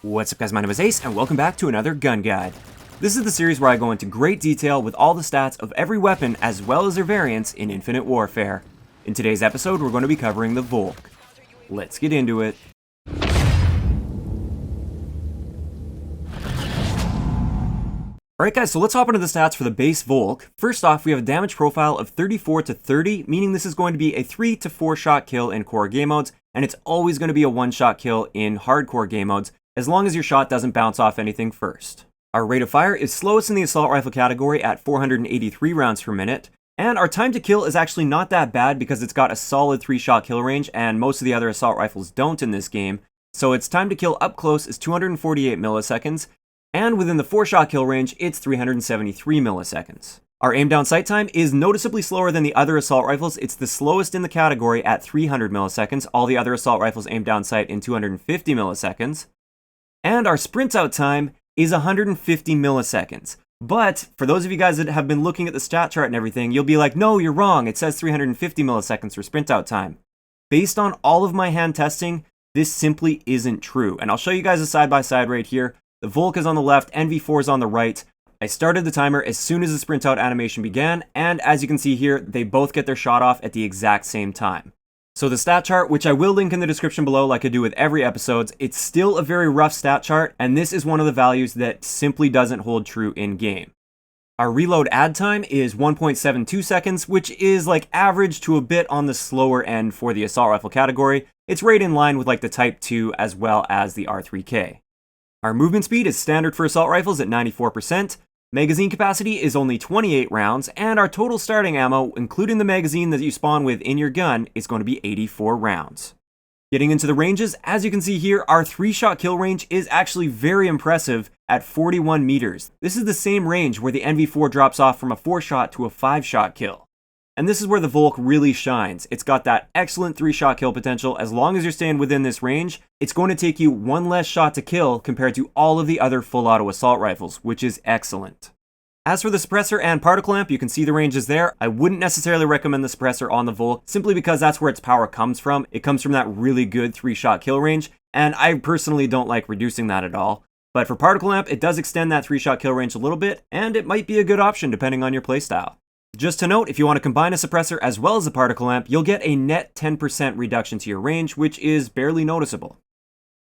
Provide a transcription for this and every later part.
What's up guys, my name is Ace, and welcome back to another gun guide. This is the series where I go into great detail with all the stats of every weapon as well as their variants in Infinite Warfare. In today's episode, we're going to be covering the Volk. Let's get into it. Alright guys, so let's hop into the stats for the base Volk. First off, we have a damage profile of 34 to 30, meaning this is going to be a 3 to 4 shot kill in core game modes, and it's always going to be a 1-shot kill in hardcore game modes, as long as your shot doesn't bounce off anything first. Our rate of fire is slowest in the assault rifle category at 483 rounds per minute, and our time to kill is actually not that bad because it's got a solid 3-shot kill range, and most of the other assault rifles don't in this game, so its time to kill up close is 248 milliseconds, and within the 4-shot kill range, it's 373 milliseconds. Our aim down sight time is noticeably slower than the other assault rifles. It's the slowest in the category at 300 milliseconds. All the other assault rifles aim down sight in 250 milliseconds. And our sprint out time is 150 milliseconds. But for those of you guys that have been looking at the stat chart and everything, you'll be like, no, you're wrong. It says 350 milliseconds for sprint out time. Based on all of my hand testing, this simply isn't true. And I'll show you guys a side-by-side right here. The Volk is on the left, NV4 is on the right. I started the timer as soon as the sprint out animation began, and as you can see here, they both get their shot off at the exact same time. So the stat chart, which I will link in the description below like I do with every episode, it's still a very rough stat chart, and this is one of the values that simply doesn't hold true in game. Our reload add time is 1.72 seconds, which is like average to a bit on the slower end for the assault rifle category. It's right in line with like the Type 2 as well as the R3K. Our movement speed is standard for assault rifles at 94%. Magazine capacity is only 28 rounds, and our total starting ammo, including the magazine that you spawn with in your gun, is going to be 84 rounds. Getting into the ranges, as you can see here, our 3-shot kill range is actually very impressive at 41 meters. This is the same range where the NV4 drops off from a 4-shot to a 5-shot kill. And this is where the Volk really shines. It's got that excellent 3-shot kill potential. As long as you're staying within this range, it's going to take you one less shot to kill compared to all of the other full auto assault rifles, which is excellent. As for the suppressor and particle amp, you can see the ranges there. I wouldn't necessarily recommend the suppressor on the Volk, simply because that's where its power comes from. It comes from that really good 3-shot kill range, and I personally don't like reducing that at all. But for particle amp, it does extend that 3-shot kill range a little bit, and it might be a good option depending on your playstyle. Just to note, if you want to combine a suppressor as well as a particle amp, you'll get a net 10% reduction to your range, which is barely noticeable.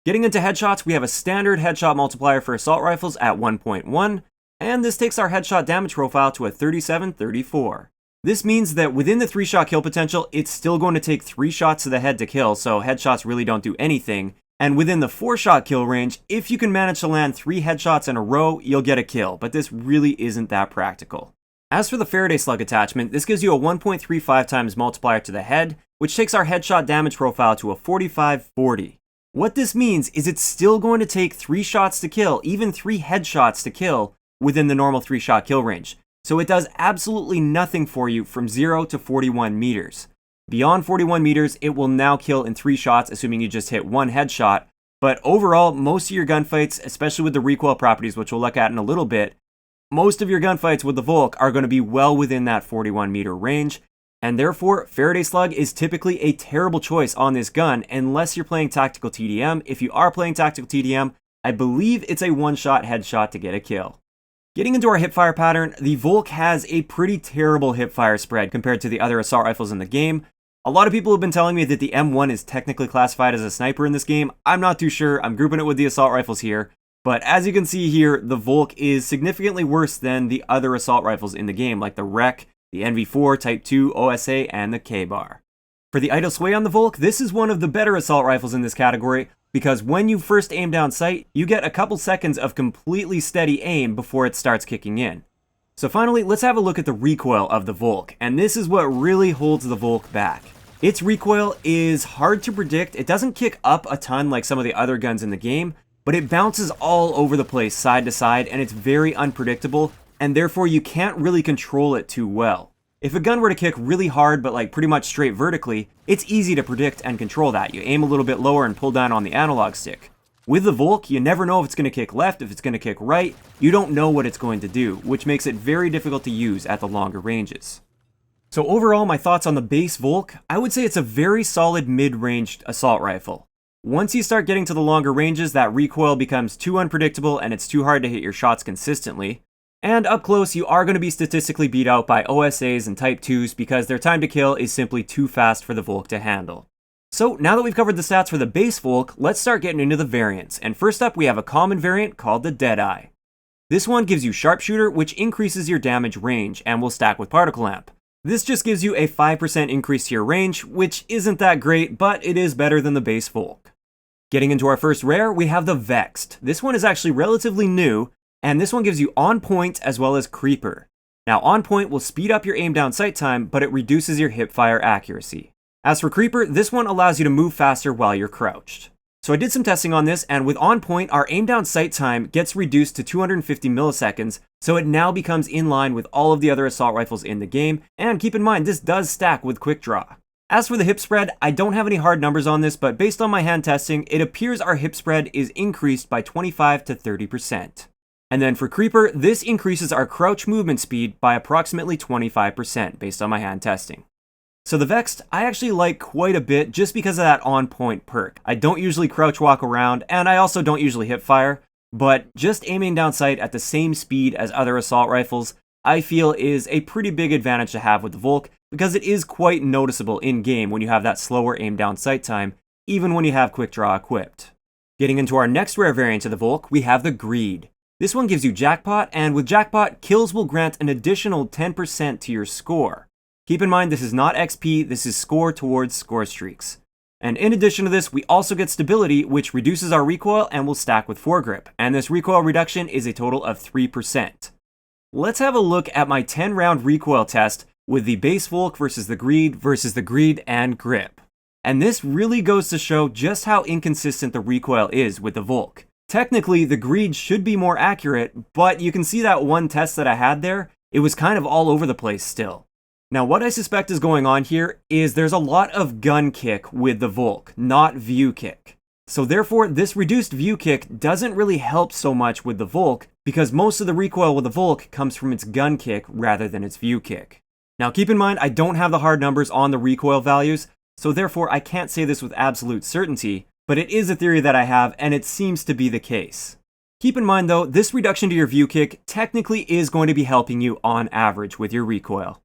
Getting into headshots, we have a standard headshot multiplier for assault rifles at 1.1, and this takes our headshot damage profile to a 37-34. This means that within the 3-shot kill potential, it's still going to take 3 shots to the head to kill, so headshots really don't do anything. And within the 4-shot kill range, if you can manage to land 3 headshots in a row, you'll get a kill, but this really isn't that practical. As for the Faraday slug attachment, this gives you a 1.35 times multiplier to the head, which takes our headshot damage profile to a 45-40. What this means is it's still going to take 3 shots to kill, even 3 headshots to kill, within the normal 3-shot kill range. So it does absolutely nothing for you from 0 to 41 meters. Beyond 41 meters, it will now kill in 3 shots, assuming you just hit 1 headshot. But overall, most of your gunfights, especially with the recoil properties, which we'll look at in a little bit, most of your gunfights with the Volk are going to be well within that 41 meter range, and therefore Faraday slug is typically a terrible choice on this gun unless you're playing tactical TDM. If you are playing tactical TDM, I believe it's a 1-shot headshot to get a kill. Getting into our hipfire pattern, the Volk has a pretty terrible hipfire spread compared to the other assault rifles in the game. A lot of people have been telling me that the M1 is technically classified as a sniper in this game. I'm not too sure. I'm grouping it with the assault rifles here. But as you can see here, the Volk is significantly worse than the other assault rifles in the game, like the Rec, the NV4, Type 2, OSA, and the K-Bar. For the idle sway on the Volk, this is one of the better assault rifles in this category, because when you first aim down sight, you get a couple seconds of completely steady aim before it starts kicking in. So finally, let's have a look at the recoil of the Volk, and this is what really holds the Volk back. Its recoil is hard to predict. It doesn't kick up a ton like some of the other guns in the game, but it bounces all over the place side to side, and it's very unpredictable, and therefore you can't really control it too well. If a gun were to kick really hard but like pretty much straight vertically, it's easy to predict and control that. You aim a little bit lower and pull down on the analog stick. With the Volk, you never know if it's going to kick left, if it's going to kick right. You don't know what it's going to do, which makes it very difficult to use at the longer ranges. So overall, my thoughts on the base Volk, I would say it's a very solid mid-ranged assault rifle. Once you start getting to the longer ranges, that recoil becomes too unpredictable and it's too hard to hit your shots consistently. And up close, you are going to be statistically beat out by OSAs and Type 2s because their time to kill is simply too fast for the Volk to handle. So now that we've covered the stats for the base Volk, let's start getting into the variants. And first up, we have a common variant called the Deadeye. This one gives you Sharpshooter, which increases your damage range and will stack with Particle Amp. This just gives you a 5% increase to your range, which isn't that great, but it is better than the base Volk. Getting into our first rare, we have the Vexed. This one is actually relatively new, and this one gives you On Point as well as Creeper. Now, On Point will speed up your aim down sight time, but it reduces your hipfire accuracy. As for Creeper, this one allows you to move faster while you're crouched. So I did some testing on this, and with On Point, our aim down sight time gets reduced to 250 milliseconds, so it now becomes in line with all of the other assault rifles in the game, and keep in mind, this does stack with Quick Draw. As for the hip spread, I don't have any hard numbers on this, but based on my hand testing, it appears our hip spread is increased by 25 to 30%. And then for Creeper, this increases our crouch movement speed by approximately 25% based on my hand testing. So the Vexed, I actually like quite a bit just because of that On Point perk. I don't usually crouch walk around, and I also don't usually hip fire, but just aiming down sight at the same speed as other assault rifles, I feel is a pretty big advantage to have with the Volk, because it is quite noticeable in-game when you have that slower aim down sight time, even when you have Quick Draw equipped. Getting into our next rare variant of the Volk, we have the Greed. This one gives you Jackpot, and with Jackpot, kills will grant an additional 10% to your score. Keep in mind, this is not XP, this is score towards score streaks. And in addition to this, we also get Stability, which reduces our recoil and will stack with Foregrip, and this recoil reduction is a total of 3%. Let's have a look at my 10-round recoil test with the base Volk versus the Greed and Grip. And this really goes to show just how inconsistent the recoil is with the Volk. Technically, the Greed should be more accurate, but you can see that one test that I had there, it was kind of all over the place still. Now, what I suspect is going on here is there's a lot of gun kick with the Volk, not view kick. So therefore, this reduced view kick doesn't really help so much with the Volk because most of the recoil with the Volk comes from its gun kick rather than its view kick. Now, keep in mind, I don't have the hard numbers on the recoil values, so therefore I can't say this with absolute certainty, but it is a theory that I have and it seems to be the case. Keep in mind though, this reduction to your view kick technically is going to be helping you on average with your recoil.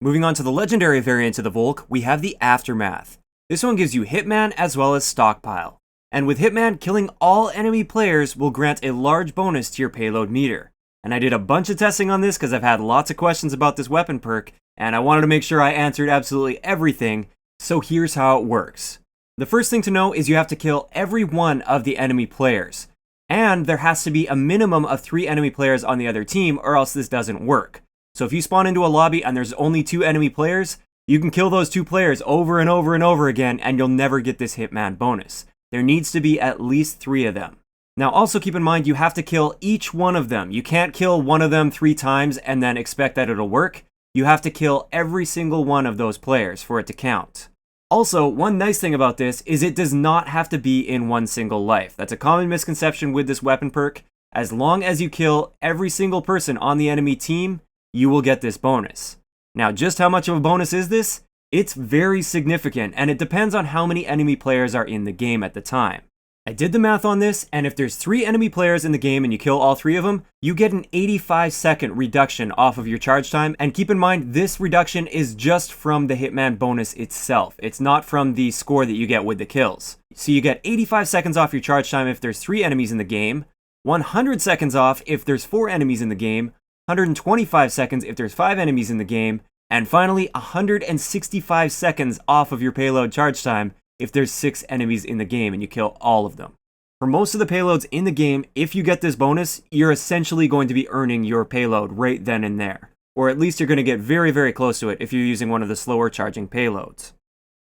Moving on to the legendary variant of the Volk, we have the Aftermath. This one gives you Hitman as well as Stockpile. And with Hitman, killing all enemy players will grant a large bonus to your payload meter. And I did a bunch of testing on this because I've had lots of questions about this weapon perk, and I wanted to make sure I answered absolutely everything, so here's how it works. The first thing to know is you have to kill every one of the enemy players. And there has to be a minimum of 3 enemy players on the other team or else this doesn't work. So if you spawn into a lobby and there's only 2 enemy players, you can kill those 2 players over and over and over again and you'll never get this Hitman bonus. There needs to be at least 3 of them. Now also keep in mind you have to kill each one of them. You can't kill one of them 3 times and then expect that it'll work. You have to kill every single one of those players for it to count. Also, one nice thing about this is it does not have to be in one single life. That's a common misconception with this weapon perk. As long as you kill every single person on the enemy team, you will get this bonus. Now, just how much of a bonus is this? It's very significant, and it depends on how many enemy players are in the game at the time. I did the math on this, and if there's 3 enemy players in the game and you kill all 3 of them, you get an 85-second reduction off of your charge time, and keep in mind, this reduction is just from the Hitman bonus itself. It's not from the score that you get with the kills. So you get 85 seconds off your charge time if there's 3 enemies in the game, 100 seconds off if there's 4 enemies in the game, 125 seconds if there's 5 enemies in the game, and finally 165 seconds off of your payload charge time if there's 6 enemies in the game and you kill all of them. For most of the payloads in the game, if you get this bonus, you're essentially going to be earning your payload right then and there. Or at least you're going to get very, very close to it if you're using one of the slower charging payloads.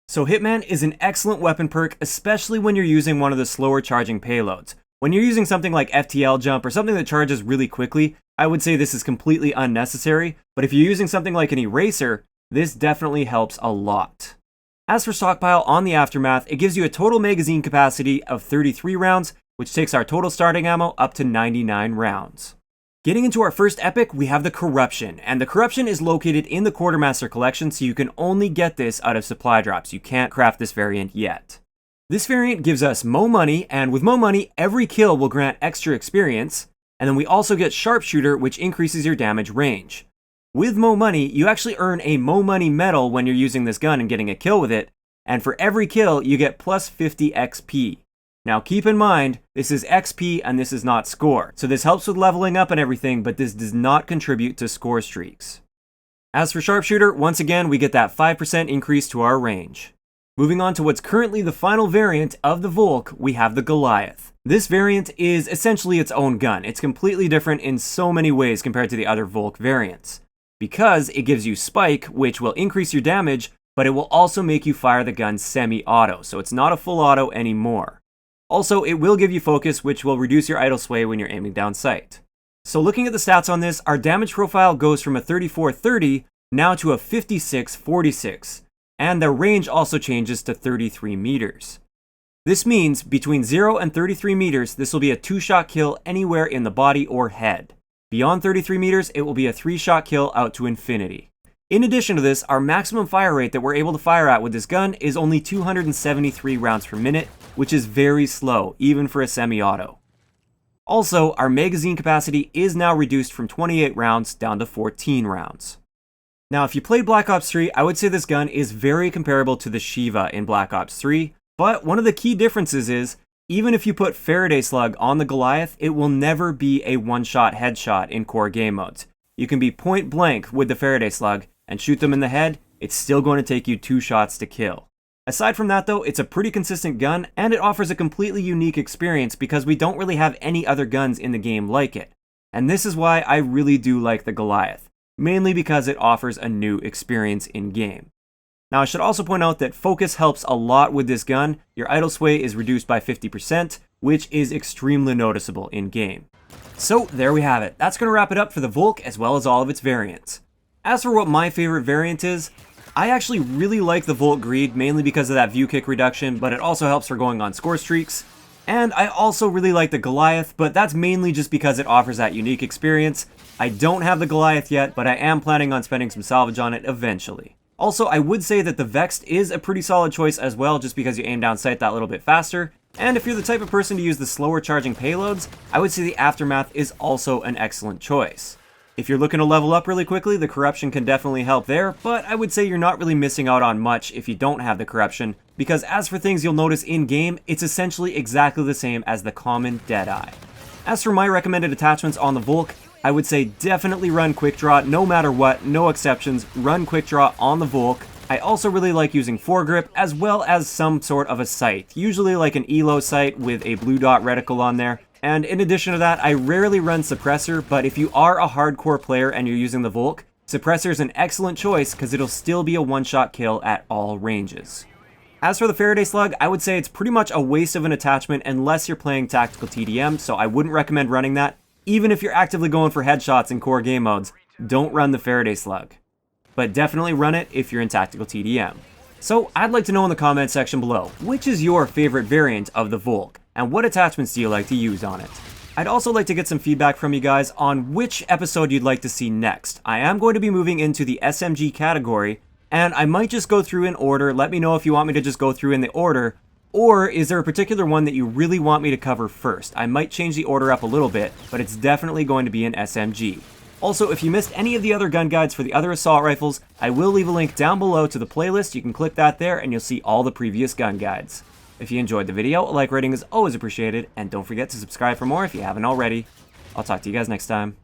So Hitman is an excellent weapon perk, especially when you're using one of the slower charging payloads. When you're using something like FTL jump or something that charges really quickly, I would say this is completely unnecessary, but if you're using something like an eraser, this definitely helps a lot. As for Stockpile on the Aftermath, it gives you a total magazine capacity of 33 rounds, which takes our total starting ammo up to 99 rounds. Getting into our first epic, we have the Corruption, and the Corruption is located in the Quartermaster collection, so you can only get this out of supply drops. You can't craft this variant yet. This variant gives us Mo Money, and with Mo Money, every kill will grant extra experience, and then we also get Sharpshooter, which increases your damage range. With Mo Money, you actually earn a Mo Money medal when you're using this gun and getting a kill with it, and for every kill, you get plus 50 XP. Now keep in mind, this is XP and this is not score, so this helps with leveling up and everything, but this does not contribute to score streaks. As for Sharpshooter, once again, we get that 5% increase to our range. Moving on to what's currently the final variant of the Volk, we have the Goliath. This variant is essentially its own gun. It's completely different in so many ways compared to the other Volk variants. Because it gives you Spike, which will increase your damage, but it will also make you fire the gun semi-auto, so it's not a full auto anymore. Also, it will give you Focus, which will reduce your idle sway when you're aiming down sight. So looking at the stats on this, our damage profile goes from a 34-30 now to a 56-46. And their range also changes to 33 meters. This means between 0 and 33 meters, this will be a 2-shot kill anywhere in the body or head. Beyond 33 meters, it will be a 3-shot kill out to infinity. In addition to this, our maximum fire rate that we're able to fire at with this gun is only 273 rounds per minute, which is very slow, even for a semi-auto. Also, our magazine capacity is now reduced from 28 rounds down to 14 rounds. Now, if you played Black Ops 3, I would say this gun is very comparable to the Shiva in Black Ops 3, but one of the key differences is, even if you put Faraday Slug on the Goliath, it will never be a one-shot headshot in core game modes. You can be point blank with the Faraday Slug and shoot them in the head, it's still going to take you 2 shots to kill. Aside from that though, it's a pretty consistent gun, and it offers a completely unique experience because we don't really have any other guns in the game like it. And this is why I really do like the Goliath. Mainly because it offers a new experience in-game. Now I should also point out that focus helps a lot with this gun. Your idle sway is reduced by 50%, which is extremely noticeable in-game. So there we have it. That's going to wrap it up for the Volk as well as all of its variants. As for what my favorite variant is, I actually really like the Volk Greed, mainly because of that view kick reduction, but it also helps for going on score streaks. And I also really like the Goliath, but that's mainly just because it offers that unique experience. I don't have the Goliath yet, but I am planning on spending some salvage on it eventually. Also, I would say that the Vexed is a pretty solid choice as well, just because you aim down sight that little bit faster. And if you're the type of person to use the slower charging payloads, I would say the Aftermath is also an excellent choice. If you're looking to level up really quickly, the Corruption can definitely help there, but I would say you're not really missing out on much if you don't have the Corruption, because as for things you'll notice in-game, it's essentially exactly the same as the common Deadeye. As for my recommended attachments on the Volk, I would say definitely run Quick Draw no matter what, no exceptions, run Quick Draw on the Volk. I also really like using foregrip as well as some sort of a sight, usually like an ELO sight with a blue dot reticle on there. And in addition to that, I rarely run Suppressor, but if you are a hardcore player and you're using the Volk, Suppressor is an excellent choice because it'll still be a one-shot kill at all ranges. As for the Faraday Slug, I would say it's pretty much a waste of an attachment unless you're playing tactical TDM, so I wouldn't recommend running that. Even if you're actively going for headshots in core game modes, don't run the Faraday Slug. But definitely run it if you're in tactical TDM. So I'd like to know in the comments section below, which is your favorite variant of the Volk, and what attachments do you like to use on it? I'd also like to get some feedback from you guys on which episode you'd like to see next. I am going to be moving into the SMG category, and I might just go through in order. Let me know if you want me to just go through in the order, or is there a particular one that you really want me to cover first? I might change the order up a little bit, but it's definitely going to be an SMG. Also, if you missed any of the other gun guides for the other assault rifles, I will leave a link down below to the playlist. You can click that there and you'll see all the previous gun guides. If you enjoyed the video, a like rating is always appreciated, and don't forget to subscribe for more if you haven't already. I'll talk to you guys next time.